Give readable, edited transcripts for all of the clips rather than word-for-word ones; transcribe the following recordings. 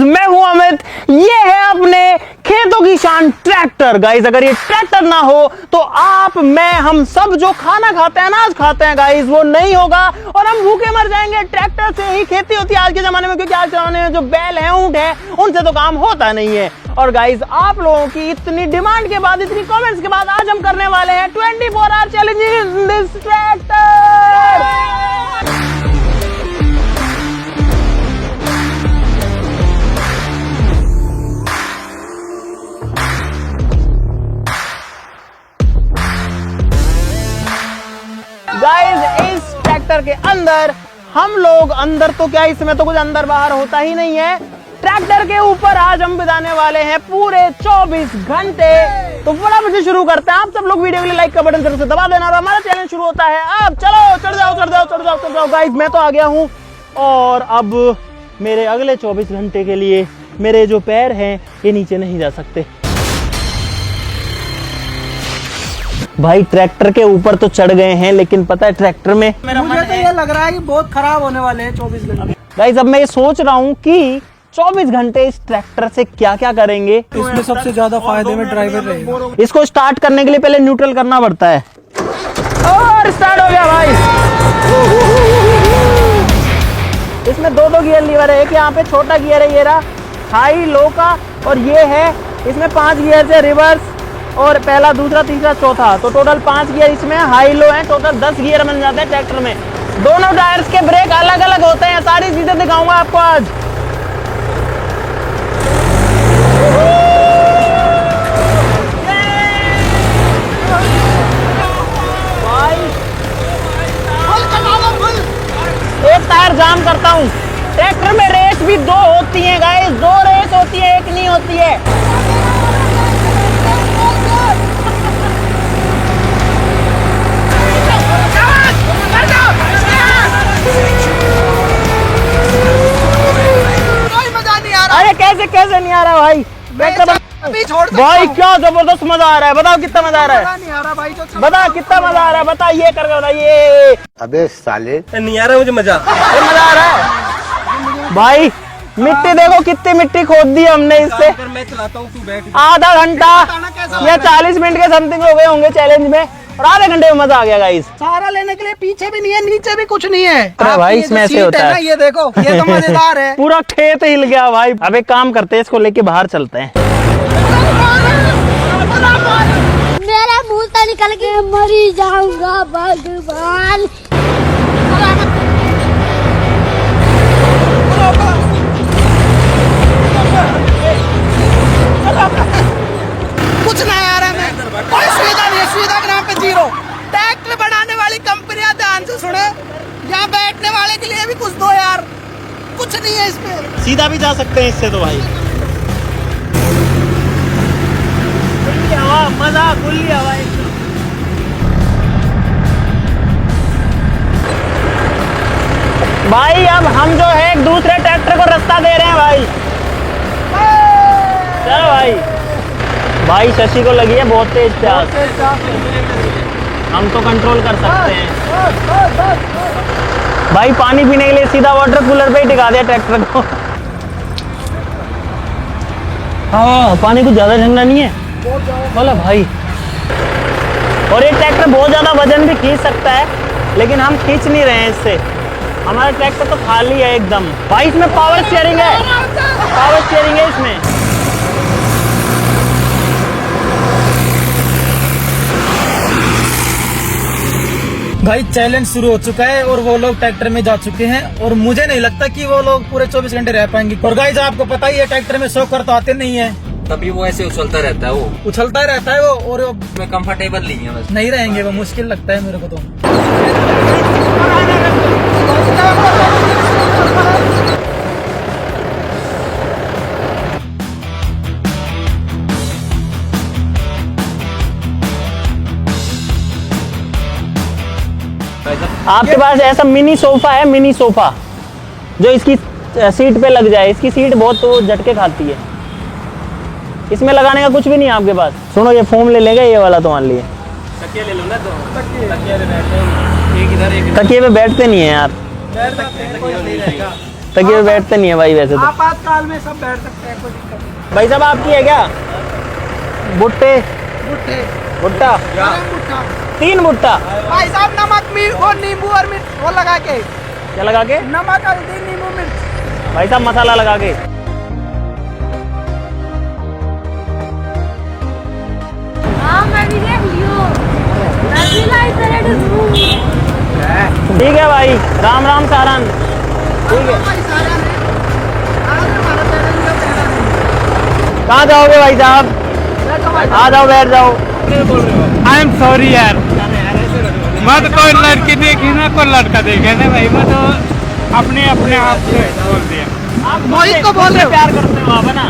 मैं हूं अमित, ये है अपने खेतों की शान ट्रैक्टर। गाइस अगर ये ट्रैक्टर ना हो तो आप, मैं, हम सब जो खाना खाते हैं, अनाज खाते हैं गाइस, वो नहीं होगा और हम भूखे मर जाएंगे। ट्रैक्टर से ही खेती होती है आज के जमाने में, क्योंकि आज के जमाने में जो बैल है, ऊंट है, उनसे तो काम होता नहीं है। और गाइस आप लोगों की इतनी डिमांड के बाद, इतनी कमेंट्स के बाद आज हम करने वाले हैं 24 hour challenge in this tractor. Guys इस ट्रैक्टर के अंदर हम लोग, अंदर तो क्या, इसमें तो कुछ अंदर बाहर होता ही नहीं है। ट्रैक्टर के ऊपर आज हम बिताने वाले हैं पूरे 24 घंटे। तो फटाफट से शुरू करते हैं। आप सब लोग वीडियो के लिए लाइक का बटन जरूर से दबा देना और हमारा चैलेंज शुरू होता है अब। चलो चढ़ जाओ चढ़ जाओ चढ़ जाओ चढ़ जाओ। गाइस मैं तो आ गया हूँ और अब मेरे अगले 24 घंटे के लिए मेरे जो पैर हैं ये नीचे नहीं जा सकते। भाई ट्रैक्टर के ऊपर तो चढ़ गए हैं, लेकिन पता है ट्रैक्टर में मुझे तो ये लग रहा है कि बहुत खराब होने वाले हैं 24 घंटे। गाइस अब मैं ये सोच रहा हूँ कि 24 घंटे इस ट्रैक्टर से क्या क्या करेंगे। इसमें सबसे ज्यादा फायदे में ड्राइवर रहेगा। इसको स्टार्ट करने के लिए पहले न्यूट्रल करना पड़ता है और स्टार्ट हो गया भाई। इसमें दो गियर लीवर है, एक यहाँ पे छोटा गियर है, ये रहा हाई लो का, और ये है इसमें 5 गियर से रिवर्स और पहला, दूसरा, तीसरा, चौथा, तो टोटल 5 गियर इसमें हाई लो हैं। टोटल 10 गियर बन जाते हैं ट्रैक्टर में। दोनों टायर्स के ब्रेक अलग अलग होते हैं, सारी चीजें दिखाऊंगा आपको आज। एक टायर जाम करता हूँ। ट्रैक्टर में रेस भी 2 होती है गाइस, 2 रेस होती है, एक नहीं होती है। अरे कैसे नहीं आ रहा भाई? भाई क्या जबरदस्त मजा आ रहा है, बताओ कितना मजा आ रहा है? नहीं आ रहा भाई, बता कितना मजा आ रहा है, बता ये करके बता। ये अबे साले नहीं आ रहा मुझे मजा, मजा आ रहा है भाई। मिट्टी देखो कितनी मिट्टी खोद दी हमने इससे। मैं चलाता हूँ, तू बैठ। आधा घंटा या 40 मिनट के समथिंग हो गए होंगे चैलेंज में, और आधे घंटे में मजा आ गया गाइस। सहारा लेने के लिए पीछे भी नहीं है, नीचे भी कुछ नहीं है। अरे भाई इसमें ऐसे होता है, ये देखो, ये तो मजेदार है। पूरा खेत हिल गया भाई। अब एक काम करते हैं, इसको लेके बाहर चलते हैं। मेरा मुंह से निकल के मरी जाऊंगा भगवान। कुछ नहीं आ रहा है, कोई सुविधा नहीं है, सुविधा के नाम पे 0। ट्रैक्टर बनाने वाली कंपनियां ध्यान से सुने, यहाँ बैठने वाले के लिए भी कुछ दो यार, कुछ नहीं है इसमें। सीधा भी जा सकते हैं इससे तो भाई। खुली हवा, मजा खुली हवा। भाई अब हम जो है एक दूसरे ट्रैक्टर को रास्ता दे रहे हैं भाई। चलो भाई। भाई शशि को लगी है बहुत तेज प्यास, हम तो कंट्रोल कर सकते हैं। भाई पानी पीने के लिए सीधा वाटर कूलर पे ही टिका दिया ट्रैक्टर को। हाँ पानी कुछ ज्यादा ठंडा नहीं है बोला भाई। और ये ट्रैक्टर बहुत ज्यादा वजन भी खींच सकता है, लेकिन हम खींच नहीं रहे हैं इससे। हमारा ट्रैक्टर तो खाली है एकदम। भाई इसमें पावर स्टीयरिंग है, पावर स्टीयरिंग है इसमें। भाई चैलेंज शुरू हो चुका है और वो लोग ट्रैक्टर में जा चुके हैं, और मुझे नहीं लगता कि वो लोग पूरे 24 घंटे रह पाएंगे। और गाइस आपको पता ही है ट्रैक्टर में शॉकर तो आते नहीं है, तभी वो ऐसे उछलता रहता है, वो उछलता रहता है वो, और मैं कंफर्टेबल नहीं है बस। नहीं रहेंगे वो, मुश्किल लगता है मेरे को तो। आपके पास ऐसा मिनी सोफा है, मिनी सोफा जो इसकी सीट पे लग जाए। इसकी सीट बहुत तो झटके खाती है, इसमें लगाने का कुछ भी नहीं है आपके पास। सुनो ये फोम ले लेगा ये वाला तुम्हारे लिए। तकिया ले लो ना, तो तकिया ले बैठते हैं, एक इधर एक तकिए पे बैठते नहीं है यार। तकिए पे बैठते नहीं है भाई वैसे तो। आपातकाल में सब बैठ सकते हैं, कोई दिक्कत नहीं। भाई साहब आपकी है क्या भुट्टे भुट्टे, भुट्टा गरम भुट्टा। 3 भुट्टा। भाई साहब नमक वो नींबू और मिर्च वो लगा के, क्या लगा के? नमक हल्दी नींबू मिर्च। भाई साहब मसाला लगा के। हाँ मैं भी देख लियो। नसीला इस तरह से घूम। ठीक है भाई, राम राम सारन। ठीक है, भाई सारा ने आज हमारा चैनल का पहला दिन। कहाँ जाओगे भाई साहब? बैठो भाई आ जाओ, बैठ जाओ। आई एम सॉरी यार, मैं तो कोई लड़की देखी ना कोई लड़का देखे ना भाई, मैं तो अपने अपने आप से बोल दिया। आप मोहित को बोल रहे हो? प्यार करते हो आप है ना?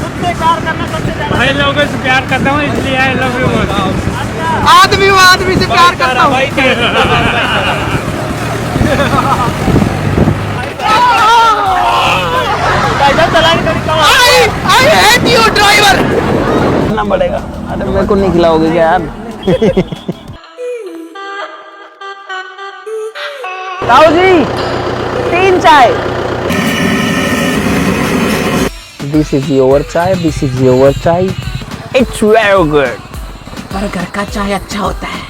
खुद से प्यार करना सबसे ज्यादा। भाई लोगों से प्यार करता हूँ इसलिए आई लव यू बोलता हूँ। आदमी वो आदमी से प्यार करता हूँ। भाई साहब चलाने का तरीका आई हेट यू ड्राइवर। करना पड़ेगा। अरे मेरे को नहीं खिलाओगे क्या यार? ताऊ जी 3 चाय। This is your चाय, this is your चाय। It's very good। पर घर का चाय अच्छा होता है।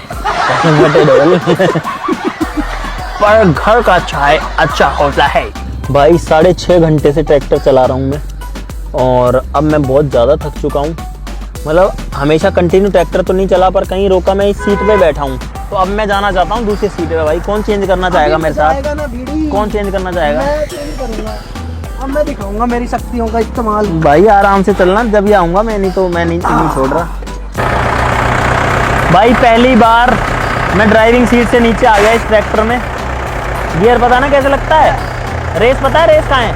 पर घर का चाय अच्छा होता है। भाई 6.5 घंटे से ट्रैक्टर चला रहा हूँ मैं, और अब मैं बहुत ज़्यादा थक चुका हूँ। मतलब हमेशा कंटिन्यू ट्रैक्टर तो नहीं चला, पर कहीं रोका मैं इस सीट पे बैठा हूँ, तो अब मैं जाना चाहता हूँ दूसरी सीट पे। भाई कौन चेंज करना चाहेगा मेरे साथ? ना भीड़ी, कौन चेंज करना चाहेगा? मैं चेंज करूंगा। अब मैं दिखाऊंगा मेरी शक्तियों का इस्तेमाल। भाई आराम से चलना, जब ही आऊँगा मैं, नहीं तो मैं नहीं छोड़ रहा। भाई पहली बार मैं ड्राइविंग सीट से नीचे आ गया इस ट्रैक्टर में। गियर पता ना कैसे लगता है? रेस पता है रेस कहाँ है?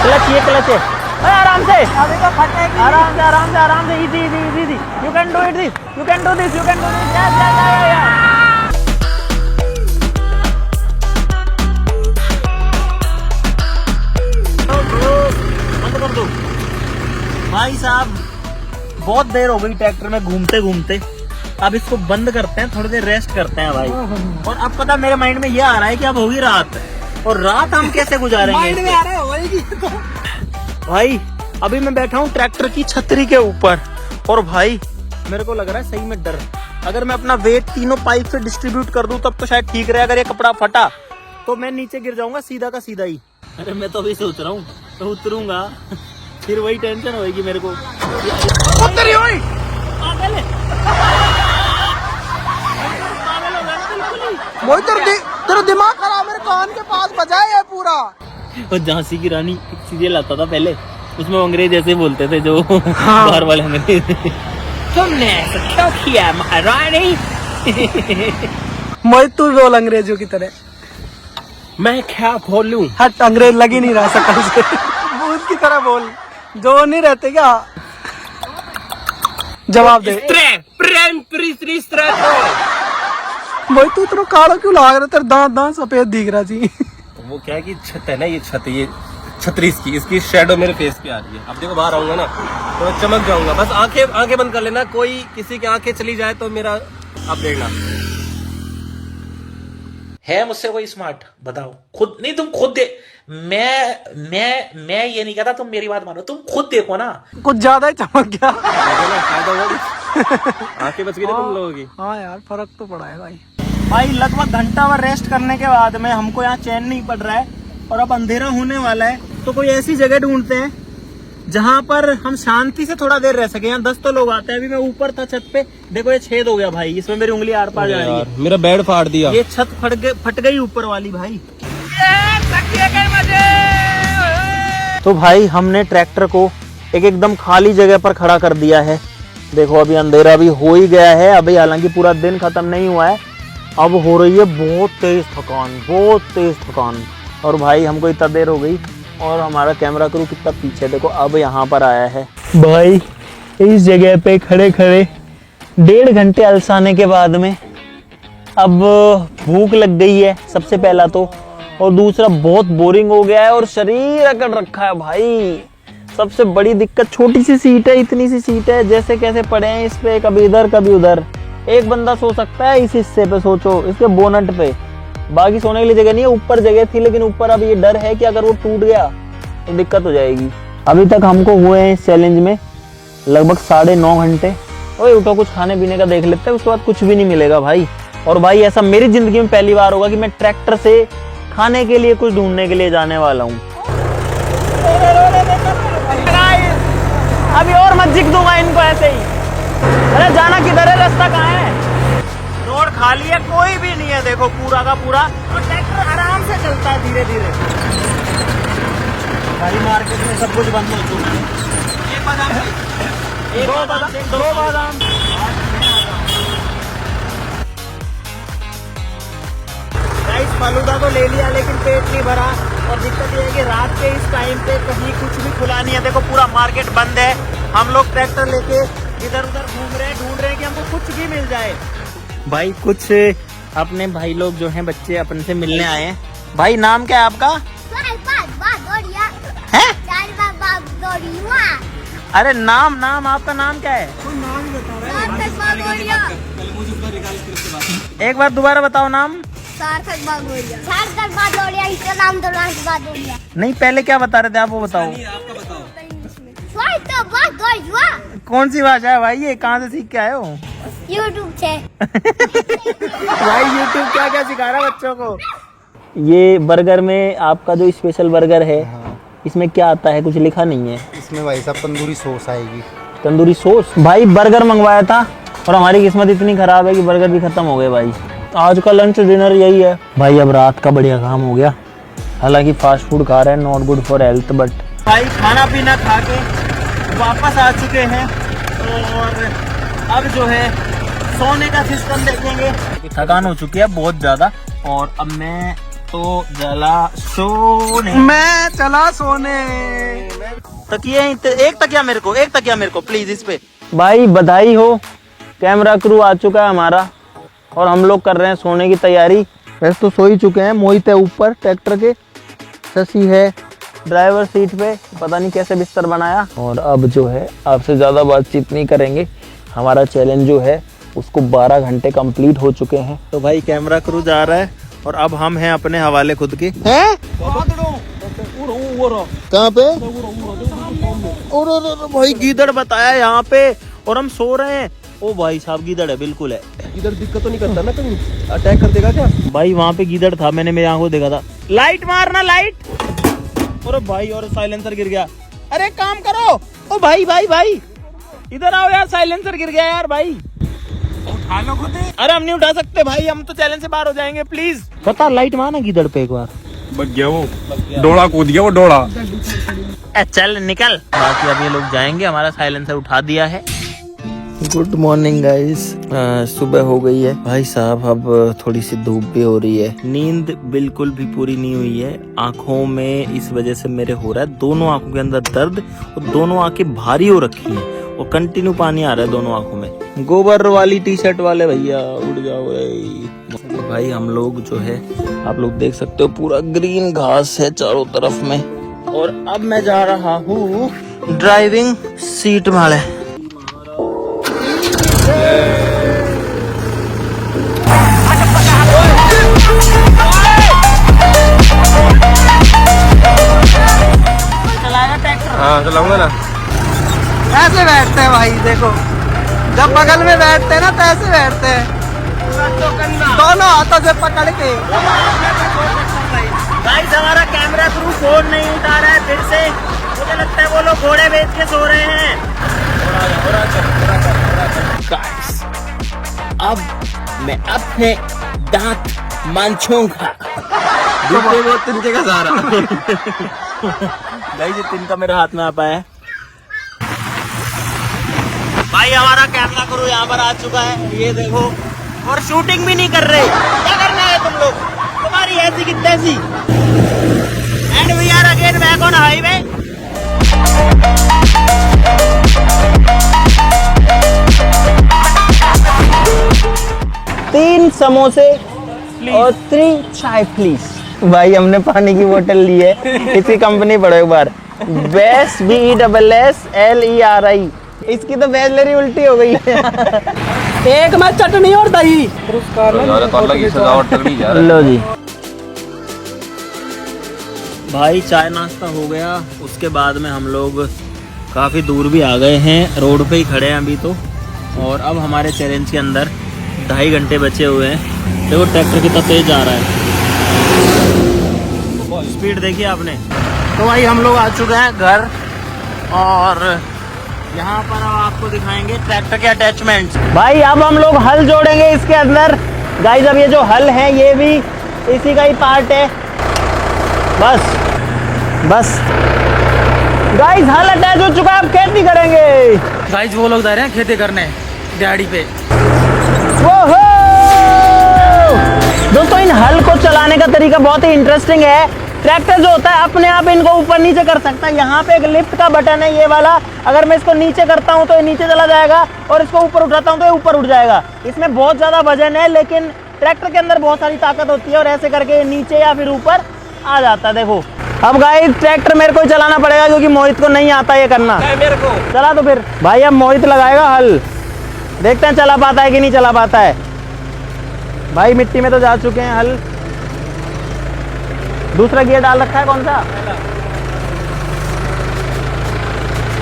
क्लच, ये क्लच है। अरे आराम से, आराम से, आराम से, आराम से, easy easy easy easy. You can do it this, you can do this, you can do this. Yes yes yes. बंद कर दो। भाई साहब बहुत देर हो गई ट्रैक्टर में घूमते घूमते, अब इसको बंद करते हैं, थोड़ी देर रेस्ट करते हैं भाई। और अब पता मेरे माइंड में ये आ रहा है कि अब होगी रात, और रात हम कैसे गुजारेंगे? माइंड में आ रहा है होएगी तो। भाई अभी मैं बैठा हूँ ट्रैक्टर की छतरी के ऊपर, और भाई मेरे को लग रहा है सही में डर। अगर मैं अपना वेट तीनों पाइप से डिस्ट्रीब्यूट कर दूं तब तो शायद ठीक रहे। अगर ये कपड़ा फटा तो मैं नीचे गिर जाऊंगा सीधा का सीधा ही। अरे मैं तो अभी सोच रहा हूँ तो उतरूंगा, फिर वही टेंशन होगी मेरे को। उतरी हुई। पागल है, पागल हो गया ना बिल्कुल ही। मोहित तेरा दिमाग खराब, मेरे कान के पास बजा है पूरा। और झांसी की रानी एक सीरियल आता था पहले, उसमें अंग्रेज ऐसे बोलते थे जो बाहर वाले अंग्रेज। तुमने ऐसा क्यों किया महारानी? मोहित तू बोल अंग्रेजों की तरह। मैं क्या बोलूं? हट, अंग्रेज लग ही नहीं रहा सकल से। भूत की तरह बोल, जो नहीं रहते क्या? जवाब दे। मोहित तू इतना काला क्यों लाग रहा? तेरे दांत दांत सफेद दिख रहा जी। वो क्या है कि छत है ना, ये छत, ये छतरी इसकी शेडो मेरे फेस पे आ रही है। अब देखो बाहर आऊंगा ना तो मैं चमक जाऊंगा। बस आंखें बंद कर लेना, कोई किसी की आंखें चली जाए तो मेरा अब देखना। है मुझसे कोई स्मार्ट? बताओ खुद। नहीं तुम खुद दे। मैं ये नहीं कहता, तुम मेरी बात मानो, तुम खुद देखो ना। कुछ ज्यादा ही चमक गया। आंखें बच गई ना तुम लोगों की। हाँ यार, फर्क तो पड़ा है भाई। भाई लगभग घंटा भर रेस्ट करने के बाद में हमको यहाँ चैन नहीं पड़ रहा है, और अब अंधेरा होने वाला है, तो कोई ऐसी जगह ढूंढते हैं जहाँ पर हम शांति से थोड़ा देर रह सके। यहाँ 10 तो लोग आते हैं। अभी मैं ऊपर था छत पे, देखो ये छेद हो गया भाई, इसमें मेरी उंगली आर पार जा रही है। मेरा बेड फाड़ दिया। ये छत फट गई ऊपर वाली भाई। तो भाई हमने ट्रैक्टर को एकदम खाली जगह पर खड़ा कर दिया है। देखो अभी अंधेरा भी हो ही गया है, अभी हालांकि पूरा दिन खत्म नहीं हुआ है। अब हो रही है बहुत तेज थकान, बहुत तेज थकान। और भाई हमको इतना देर हो गई, और हमारा कैमरा क्रू कितना पीछे, देखो अब यहाँ पर आया है। भाई इस जगह पे खड़े खड़े 1.5 घंटे अलसाने के बाद में अब भूख लग गई है सबसे पहला तो, और दूसरा बहुत बोरिंग हो गया है और शरीर अकड़ रखा है भाई। सबसे बड़ी दिक्कत छोटी सी सीट है, इतनी सी सीट है, जैसे कैसे पड़े हैं इस पे, कभी इधर कभी उधर। एक बंदा सो सकता है इस हिस्से पे, सोचो इसके बोनट पे, बाकी सोने के लिए जगह नहीं है, ऊपर जगह थी लेकिन ऊपर अब ये डर है कि अगर वो टूट गया तो दिक्कत हो जाएगी। अभी तक हमको हुए हैं इस चैलेंज में लगभग 9.5 घंटे। ओए उठो कुछ खाने पीने का देख लेते हैं, उसके बाद कुछ भी नहीं मिलेगा भाई। और भाई ऐसा मेरी जिंदगी में पहली बार होगा कि मैं ट्रैक्टर से खाने के लिए कुछ ढूंढने के लिए जाने वाला हूँ। अभी और मत जिक दूंगा इनको ऐसे ही। अरे जाना किधर है, रास्ता कहाँ है? रोड खाली है, कोई भी नहीं है देखो पूरा का पूरा, और ट्रैक्टर आराम से चलता है धीरे धीरे। भाई मार्केट में सब कुछ बंद हो चुका है। एक बादाम, दो बादाम। गाइस फालूदा तो ले लिया लेकिन पेट नहीं भरा, और दिक्कत ये है कि रात के इस टाइम पे कहीं कुछ भी खुला नहीं है। देखो पूरा मार्केट बंद है, हम लोग ट्रैक्टर लेके इधर उधर घूम रहे हैं, ढूंढ रहे हैं कि हमको कुछ भी मिल जाए। भाई कुछ अपने भाई लोग जो हैं बच्चे अपन से मिलने आए हैं। भाई नाम क्या है आपका? है? अरे नाम आपका नाम क्या है? एक बार दोबारा बताओ नाम। सार्थक बागोरिया। सार्थक बागोरिया, इसका नाम तो बागोरिया। नहीं पहले क्या बता रहे थे आप वो बताओ। कौन सी भाषा है भाई ये, कहाँ से सीख के आए हो? यूट्यूब से। भाई यूट्यूब क्या क्या सिखा रहा है बच्चों को। ये बर्गर में आपका जो स्पेशल बर्गर है, इसमें क्या आता है? कुछ लिखा नहीं है इसमें भाई साहब तंदूरी सॉस आएगी। तंदूरी सॉस? भाई बर्गर मंगवाया था और हमारी किस्मत इतनी खराब है कि बर्गर भी खत्म हो गए भाई। आज का लंच डिनर यही है भाई। अब रात का बढ़िया काम हो गया, हालांकि फास्ट फूड खा रहे हैं, not good for health, but भाई खाना पीना खा के वापस आ चुके हैं और अब जो है सोने का सिस्टम देखेंगे। थकान हो चुकी है बहुत ज्यादा और अब मैं तो चला सोने। तकिए एक तकिया मेरे को प्लीज इस पे। भाई बधाई हो, कैमरा क्रू आ चुका है हमारा और हम लोग कर रहे हैं सोने की तैयारी। वैसे तो सो ही चुके हैं, मोहित है ऊपर ट्रैक्टर के, शशि है ड्राइवर सीट पे, पता नहीं कैसे बिस्तर बनाया। और अब जो है आपसे ज़्यादा बातचीत नहीं करेंगे, हमारा चैलेंज जो है उसको 12 घंटे कंप्लीट हो चुके हैं। तो भाई कैमरा क्रू जा रहा है और अब हम हैं अपने हवाले खुद के। हैं? कहाँ पे? और भाई गीदड़ बताया यहाँ पे और हम सो रहे हैं। ओ भाई साहब गीदड़ है, बिल्कुल है। इधर दिक्कत तो नहीं करता ना, कहीं अटैक कर देगा क्या? भाई वहाँ पे गीदड़ था, मैंने मेरी आंखों देखा था। लाइट मारना लाइट। अरे भाई और साइलेंसर गिर गया। अरे काम करो। ओ भाई इधर आओ यार, साइलेंसर गिर गया यार भाई। उठा लो खुद ही। अरे हम नहीं उठा सकते भाई, हम तो चैलेंज से बाहर हो जाएंगे प्लीज। पता लाइट मारना गीदड़ पे एक बार। बच गया वो, डोड़ा कूद गया वो डोड़ा। चल निकल। बाकी अब ये लोग जाएंगे, हमारा साइलेंसर उठा दिया है। गुड मॉर्निंग गाइस, सुबह हो गई है भाई साहब। अब थोड़ी सी धूप भी हो रही है, नींद बिल्कुल भी पूरी नहीं हुई है। आंखों में इस वजह से मेरे हो रहा है, दोनों आंखों के अंदर दर्द और दोनों आंखें भारी हो रखी हैं और कंटिन्यू पानी आ रहा है दोनों आंखों में। गोबर वाली टी शर्ट वाले भैया उड़ जाओ भाई। हम लोग जो है आप लोग देख सकते हो पूरा ग्रीन घास है चारों तरफ में। और अब मैं जा रहा हूँ ड्राइविंग सीट वाले। चलाएगा ट्रैक्टर? हाँ चलाऊंगा ना। ऐसे बैठते हैं भाई, देखो जब बगल में बैठते हैं ना तो ऐसे बैठते हैं, दोनों हाथों से पकड़ के। गाइस हमारा कैमरा क्रू फोन नहीं उठा रहा है फिर से, मुझे लगता है वो लोग घोड़े बेच के सो रहे हैं। गाइस अब मैं अपने दांत मांछूंगा। वो तिनके का सहारा। गाइस ये तिनका मेरे हाथ में आ पाया है। भाई हमारा कैमरा क्रू यहाँ पर आ चुका है, ये देखो, और शूटिंग भी नहीं कर रहे। क्या करना है तुम लोग, तुम्हारी ऐसी की तैसी। And we are again back on highway. तीन समोसे और 3 चाय प्लीज। भाई हमने पानी की बोतल ली है, इसकी कंपनी पढ़ो एक बार, बेस्ट BESSLERI। इसकी तो बैचलरी उल्टी हो गई है। एक में चटनी और दही। लो जी भाई, चाय नाश्ता हो गया। उसके बाद में हम लोग काफ़ी दूर भी आ गए हैं, रोड पे ही खड़े हैं अभी तो। और अब हमारे चैलेंज के अंदर 2.5 घंटे बचे हुए हैं। देखो ट्रैक्टर कितना तेज जा रहा है, स्पीड देखिए आपने। तो भाई हम लोग आ चुके हैं घर, और यहाँ पर अब आपको दिखाएंगे ट्रैक्टर के अटैचमेंट्स। भाई अब हम लोग हल जोड़ेंगे इसके अंदर। गाइस अब ये जो हल है ये भी इसी का ही पार्ट है। बस गाइस हल अटैच हो चुका है, अब खेती करेंगे। गाइस वो लोग जा रहे हैं खेती करने दिहाड़ी पे। ओहो! दोस्तों इन हल को चलाने का तरीका बहुत ही इंटरेस्टिंग है। ट्रैक्टर जो होता है अपने आप इनको ऊपर नीचे कर सकता है। यहाँ पे एक लिफ्ट का बटन है ये वाला, अगर मैं इसको नीचे करता हूँ तो ये नीचे चला जाएगा, और इसको ऊपर उठाता हूँ तो ये ऊपर उठ जाएगा। इसमें बहुत ज़्यादा वजन है, लेकिन ट्रैक्टर के अंदर बहुत सारी ताकत होती है, और ऐसे करके नीचे या फिर ऊपर आ जाता है। देखो अब गाइस ट्रैक्टर मेरे को ही चलाना पड़ेगा, क्योंकि मोहित को नहीं आता ये करना। मेरे को चला तो फिर भाई अब मोहित लगाएगा हल, देखते हैं चला पाता है कि नहीं चला पाता है। भाई मिट्टी में तो जा चुके हैं हल। दूसरा गियर डाल रखा है कौन सा,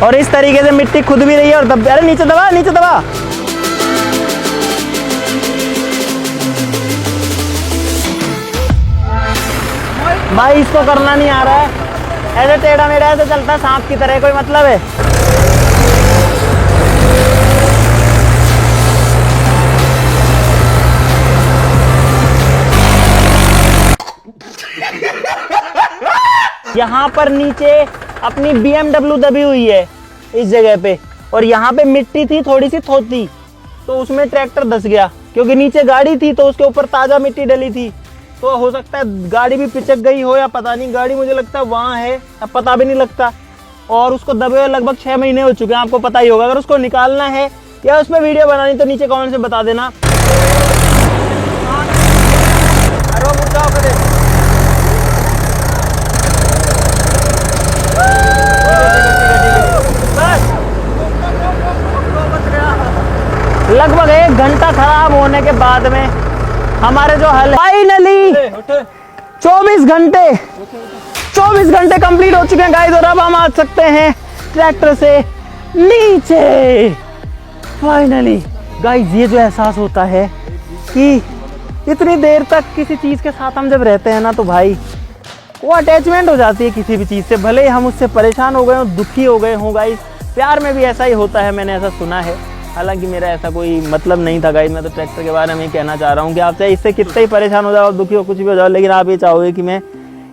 और इस तरीके से मिट्टी खुद भी रही है और दब। अरे नीचे दबा, नीचे दबा। भाई इसको करना नहीं आ रहा है, ऐसे टेढ़ा मेढ़ा ऐसे चलता है सांप की तरह, कोई मतलब है। यहाँ पर नीचे अपनी BMW दबी हुई है इस जगह पे, और यहाँ पे मिट्टी थी थोड़ी सी थोती, तो उसमें ट्रैक्टर धंस गया, क्योंकि नीचे गाड़ी थी तो उसके ऊपर ताजा मिट्टी डली थी। तो हो सकता है गाड़ी भी पिचक गई हो, या पता नहीं। गाड़ी मुझे लगता है वहाँ है, अब पता भी नहीं लगता। और उसको दबे हुए लगभग 6 महीने हो चुके हैं, आपको पता ही होगा। अगर उसको निकालना है या उसमें वीडियो बनानी तो नीचे कमेंट से बता देना। लगभग 1 घंटा खराब होने के बाद में हमारे जो हल फाइनली 24 घंटे कंप्लीट हो चुके हैं गाइस, और अब हम आ सकते हैं ट्रैक्टर से नीचे। फाइनली गाइस ये जो एहसास होता है कि इतनी देर तक किसी चीज के साथ हम जब रहते हैं ना, तो भाई वो अटैचमेंट हो जाती है किसी भी चीज से, भले ही हम उससे परेशान हो गए हो, दुखी हो गए हों। गाइस प्यार में भी ऐसा ही होता है, मैंने ऐसा सुना है। हालांकि मेरा ऐसा कोई मतलब नहीं था गाइस, मैं तो ट्रैक्टर के बारे में ही कहना चाह रहा हूँ कि आप चाहे इससे कितने ही परेशान हो जाओ, दुखी हो, कुछ भी हो जाओ, लेकिन आप ये चाहोगे कि मैं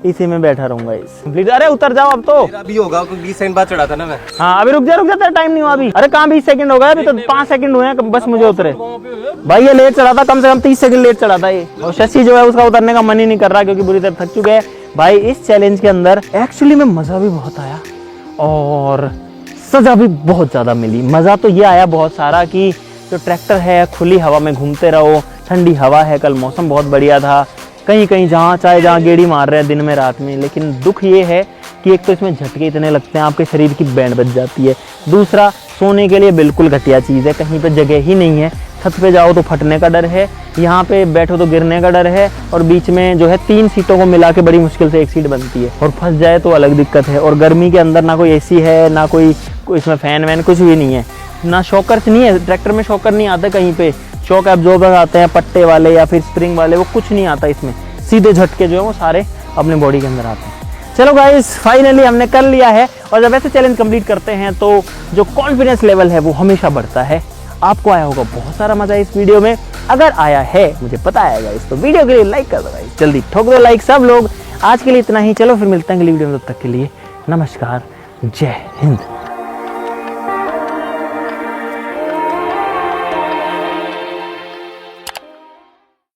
इसी में बैठा रहूंगा इस। अरे उतर जाओ अब तो। अभी होगा, 20 सेकंड बाद चढ़ा था ना मैं। हाँ अभी रुक जा, टाइम नहीं हुआ अभी। अरे कहाँ 20 सेकंड हो गए, अभी तो 5 सेकंड हुए हैं बस मुझे उतरे। भाई ये लेट चढ़ा था, कम से कम 30 सेकंड लेट चढ़ा था ये, और शशि जो है उसका उतरने का मन ही नहीं कर रहा, क्योंकि बुरी तरह थक चुके हैं। भाई इस चैलेंज के अंदर एक्चुअली में मजा भी बहुत आया, और सजा भी बहुत ज्यादा मिली। मजा तो ये आया बहुत सारा कि जो ट्रैक्टर है खुली हवा में घूमते रहो, ठंडी हवा है, कल मौसम बहुत बढ़िया था, कहीं कहीं जहाँ गेड़ी मार रहे हैं दिन में रात में। लेकिन दुख ये है कि एक तो इसमें झटके इतने लगते हैं, आपके शरीर की बैंड बज जाती है। दूसरा सोने के लिए बिल्कुल घटिया चीज़ है, कहीं पे जगह ही नहीं है। छत पे जाओ तो फटने का डर है, यहाँ पे बैठो तो गिरने का डर है, और बीच में जो है 3 सीटों को मिला के बड़ी मुश्किल से 1 सीट बनती है, और फंस जाए तो अलग दिक्कत है। और गर्मी के अंदर ना कोई AC है, ना कोई इसमें फैन वैन कुछ भी नहीं है, ना शॉकर्स नहीं है। ट्रैक्टर में शॉकर नहीं आता कहीं पे, शॉक एब्जॉर्बर आते हैं पट्टे वाले या फिर स्प्रिंग वाले, वो कुछ नहीं आता इसमें। सीधे झटके जो है वो सारे अपने बॉडी के अंदर आते हैं। चलो गाइस फाइनली हमने कर लिया है, और जब ऐसे चैलेंज कंप्लीट करते हैं तो जो कॉन्फिडेंस लेवल है वो हमेशा बढ़ता है। आपको आया होगा बहुत सारा मजा इस वीडियो में, अगर आया है मुझे पता है गाइस, तो वीडियो के लिए लाइक कर दो गाइस, जल्दी ठोक दो लाइक सब लोग। आज के लिए इतना ही, चलो फिर मिलते हैं अगली वीडियो में, तब तक के लिए नमस्कार, जय हिंद।